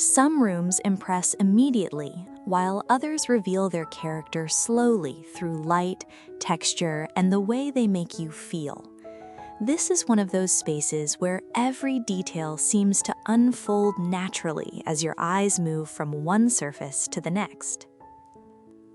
Some rooms impress immediately, while others reveal their character slowly through light, texture, and the way they make you feel. This is one of those spaces where every detail seems to unfold naturally as your eyes move from one surface to the next.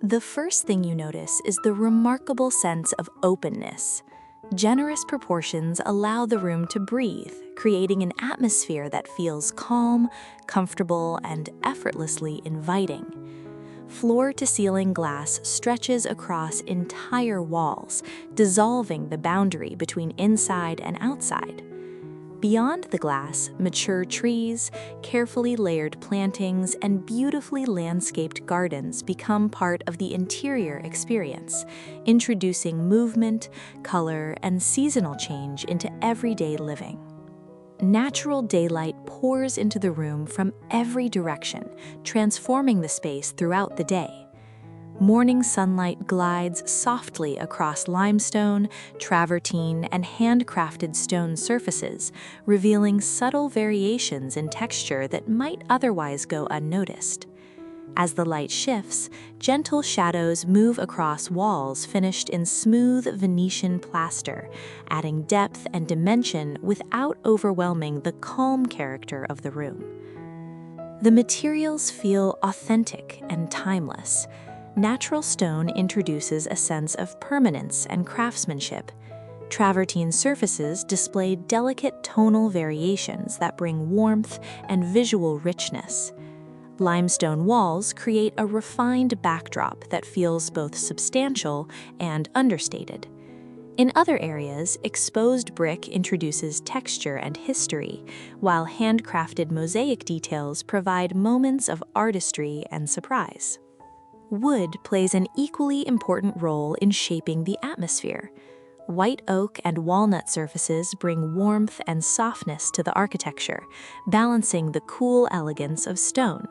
The first thing you notice is the remarkable sense of openness. Generous proportions allow the room to breathe, creating an atmosphere that feels calm, comfortable, and effortlessly inviting. Floor-to-ceiling glass stretches across entire walls, dissolving the boundary between inside and outside. Beyond the glass, mature trees, carefully layered plantings, and beautifully landscaped gardens become part of the interior experience, introducing movement, color, and seasonal change into everyday living. Natural daylight pours into the room from every direction, transforming the space throughout the day. Morning sunlight glides softly across limestone, travertine, and handcrafted stone surfaces, revealing subtle variations in texture that might otherwise go unnoticed. As the light shifts, gentle shadows move across walls finished in smooth Venetian plaster, adding depth and dimension without overwhelming the calm character of the room. The materials feel authentic and timeless. Natural stone introduces a sense of permanence and craftsmanship. Travertine surfaces display delicate tonal variations that bring warmth and visual richness. Limestone walls create a refined backdrop that feels both substantial and understated. In other areas, exposed brick introduces texture and history, while handcrafted mosaic details provide moments of artistry and surprise. Wood plays an equally important role in shaping the atmosphere. White oak and walnut surfaces bring warmth and softness to the architecture, balancing the cool elegance of stone.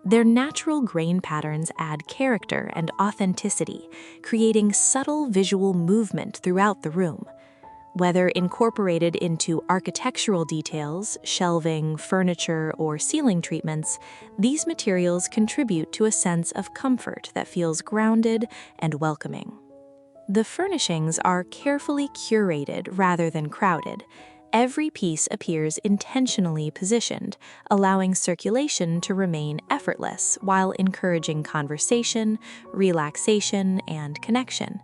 Their natural grain patterns add character and authenticity, creating subtle visual movement throughout the room. Whether incorporated into architectural details, shelving, furniture, or ceiling treatments, these materials contribute to a sense of comfort that feels grounded and welcoming. The furnishings are carefully curated rather than crowded. Every piece appears intentionally positioned, allowing circulation to remain effortless while encouraging conversation, relaxation, and connection.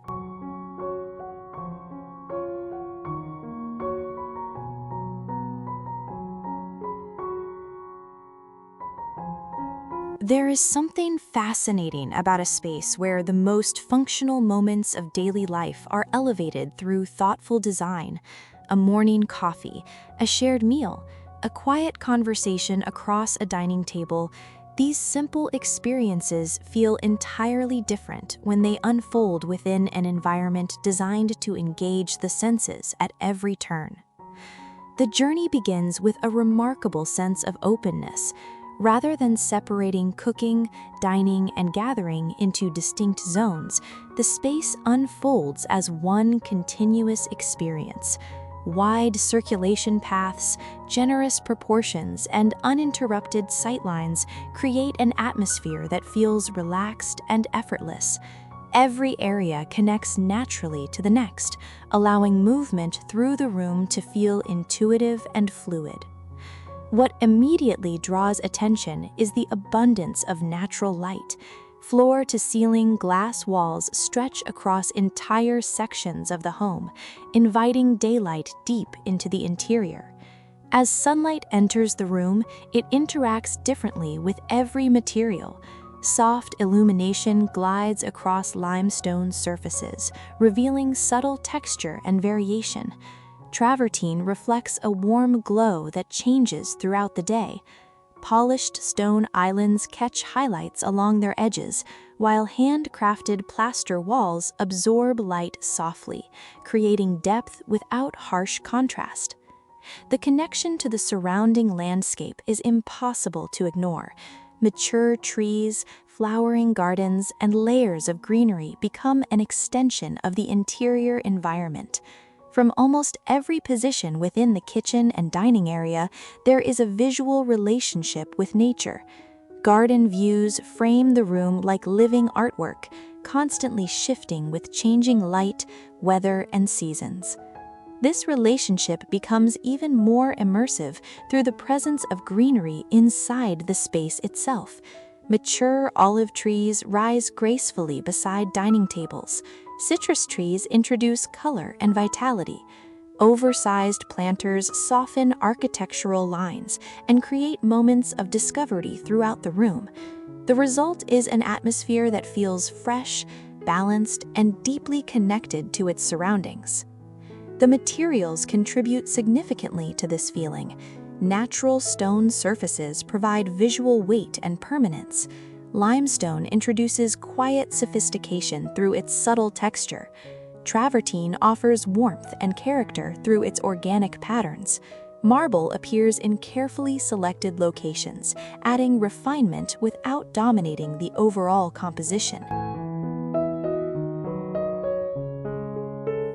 There is something fascinating about a space where the most functional moments of daily life are elevated through thoughtful design. A morning coffee, a shared meal, a quiet conversation across a dining table. These simple experiences feel entirely different when they unfold within an environment designed to engage the senses at every turn. The journey begins with a remarkable sense of openness. Rather than separating cooking, dining, and gathering into distinct zones, the space unfolds as one continuous experience. Wide circulation paths, generous proportions, and uninterrupted sightlines create an atmosphere that feels relaxed and effortless. Every area connects naturally to the next, allowing movement through the room to feel intuitive and fluid. What immediately draws attention is the abundance of natural light. Floor-to-ceiling glass walls stretch across entire sections of the home, inviting daylight deep into the interior. As sunlight enters the room, it interacts differently with every material. Soft illumination glides across limestone surfaces, revealing subtle texture and variation. Travertine reflects a warm glow that changes throughout the day. Polished stone islands catch highlights along their edges, while handcrafted plaster walls absorb light softly, creating depth without harsh contrast. The connection to the surrounding landscape is impossible to ignore. Mature trees, flowering gardens, and layers of greenery become an extension of the interior environment. From almost every position within the kitchen and dining area, there is a visual relationship with nature. Garden views frame the room like living artwork, constantly shifting with changing light, weather, and seasons. This relationship becomes even more immersive through the presence of greenery inside the space itself. Mature olive trees rise gracefully beside dining tables. Citrus trees introduce color and vitality. Oversized planters soften architectural lines and create moments of discovery throughout the room. The result is an atmosphere that feels fresh, balanced, and deeply connected to its surroundings. The materials contribute significantly to this feeling. Natural stone surfaces provide visual weight and permanence. Limestone introduces quiet sophistication through its subtle texture. Travertine offers warmth and character through its organic patterns. Marble appears in carefully selected locations, adding refinement without dominating the overall composition.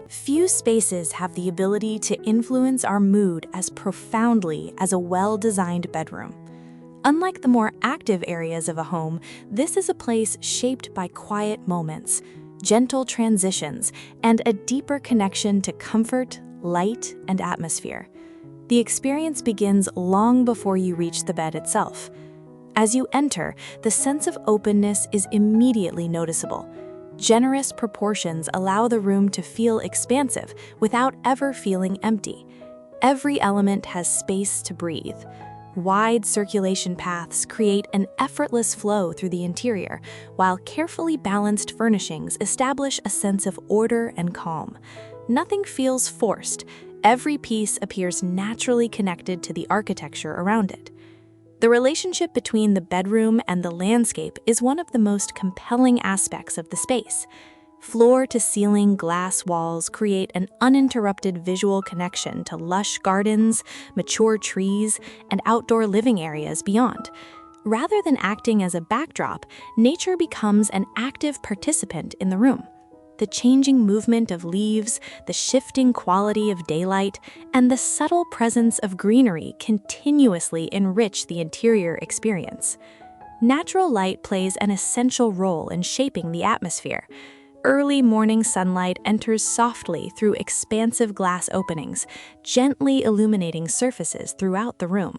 Few spaces have the ability to influence our mood as profoundly as a well-designed bedroom. Unlike the more active areas of a home, this is a place shaped by quiet moments, gentle transitions, and a deeper connection to comfort, light, and atmosphere. The experience begins long before you reach the bed itself. As you enter, the sense of openness is immediately noticeable. Generous proportions allow the room to feel expansive without ever feeling empty. Every element has space to breathe. Wide circulation paths create an effortless flow through the interior, while carefully balanced furnishings establish a sense of order and calm. Nothing feels forced. Every piece appears naturally connected to the architecture around it. The relationship between the bedroom and the landscape is one of the most compelling aspects of the space. Floor-to-ceiling glass walls create an uninterrupted visual connection to lush gardens, mature trees, and outdoor living areas beyond. Rather than acting as a backdrop, nature becomes an active participant in the room. The changing movement of leaves, the shifting quality of daylight, and the subtle presence of greenery continuously enrich the interior experience. Natural light plays an essential role in shaping the atmosphere. Early morning sunlight enters softly through expansive glass openings, gently illuminating surfaces throughout the room.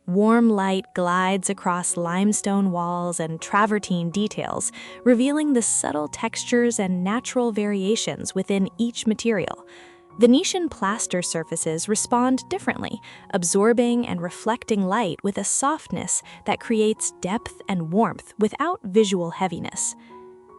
Warm light glides across limestone walls and travertine details, revealing the subtle textures and natural variations within each material. Venetian plaster surfaces respond differently, absorbing and reflecting light with a softness that creates depth and warmth without visual heaviness.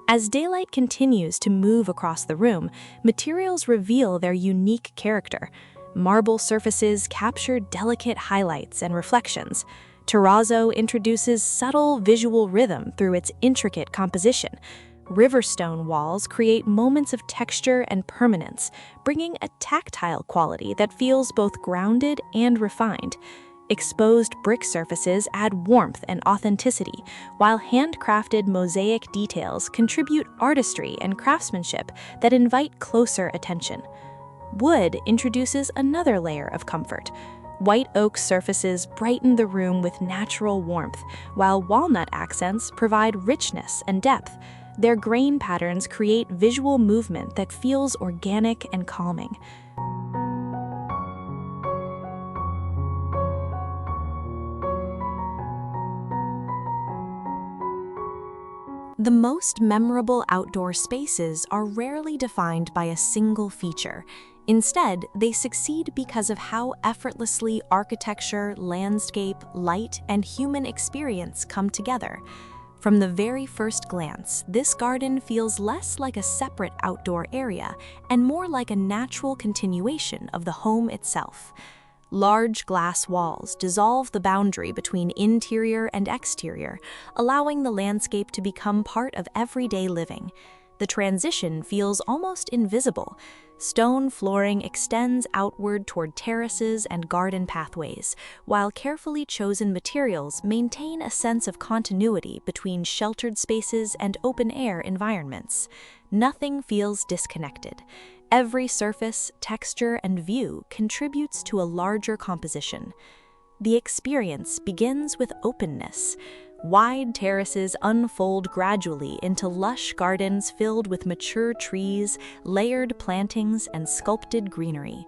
As daylight continues to move across the room, materials reveal their unique character. Marble surfaces capture delicate highlights and reflections. Terrazzo introduces subtle visual rhythm through its intricate composition. Riverstone walls create moments of texture and permanence, bringing a tactile quality that feels both grounded and refined. Exposed brick surfaces add warmth and authenticity, while handcrafted mosaic details contribute artistry and craftsmanship that invite closer attention. Wood introduces another layer of comfort. White oak surfaces brighten the room with natural warmth, while walnut accents provide richness and depth. Their grain patterns create visual movement that feels organic and calming. The most memorable outdoor spaces are rarely defined by a single feature. Instead, they succeed because of how effortlessly architecture, landscape, light, and human experience come together. From the very first glance, this garden feels less like a separate outdoor area and more like a natural continuation of the home itself. Large glass walls dissolve the boundary between interior and exterior, allowing the landscape to become part of everyday living. The transition feels almost invisible. Stone flooring extends outward toward terraces and garden pathways, while carefully chosen materials maintain a sense of continuity between sheltered spaces and open-air environments. Nothing feels disconnected. Every surface, texture, and view contributes to a larger composition. The experience begins with openness. Wide terraces unfold gradually into lush gardens filled with mature trees, layered plantings, and sculpted greenery.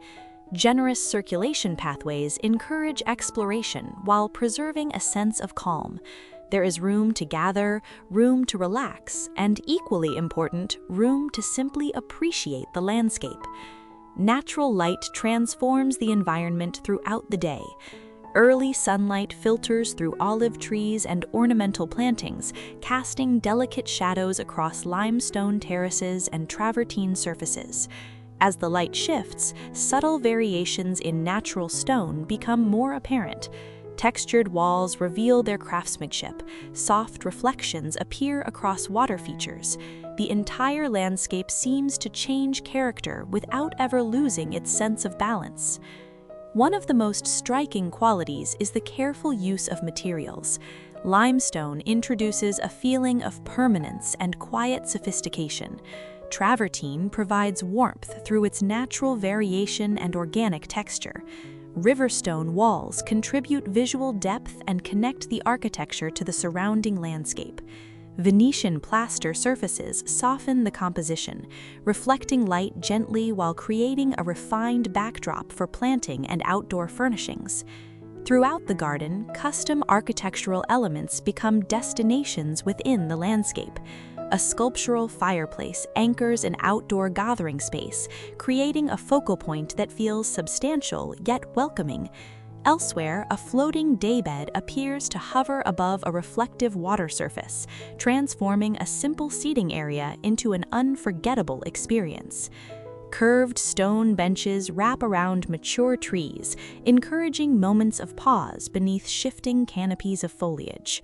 Generous circulation pathways encourage exploration while preserving a sense of calm. There is room to gather, room to relax, and equally important, room to simply appreciate the landscape. Natural light transforms the environment throughout the day. Early sunlight filters through olive trees and ornamental plantings, casting delicate shadows across limestone terraces and travertine surfaces. As the light shifts, subtle variations in natural stone become more apparent. Textured walls reveal their craftsmanship. Soft reflections appear across water features. The entire landscape seems to change character without ever losing its sense of balance. One of the most striking qualities is the careful use of materials. Limestone introduces a feeling of permanence and quiet sophistication. Travertine provides warmth through its natural variation and organic texture. Riverstone walls contribute visual depth and connect the architecture to the surrounding landscape. Venetian plaster surfaces soften the composition, reflecting light gently while creating a refined backdrop for planting and outdoor furnishings. Throughout the garden, custom architectural elements become destinations within the landscape. A sculptural fireplace anchors an outdoor gathering space, creating a focal point that feels substantial yet welcoming. Elsewhere, a floating daybed appears to hover above a reflective water surface, transforming a simple seating area into an unforgettable experience. Curved stone benches wrap around mature trees, encouraging moments of pause beneath shifting canopies of foliage.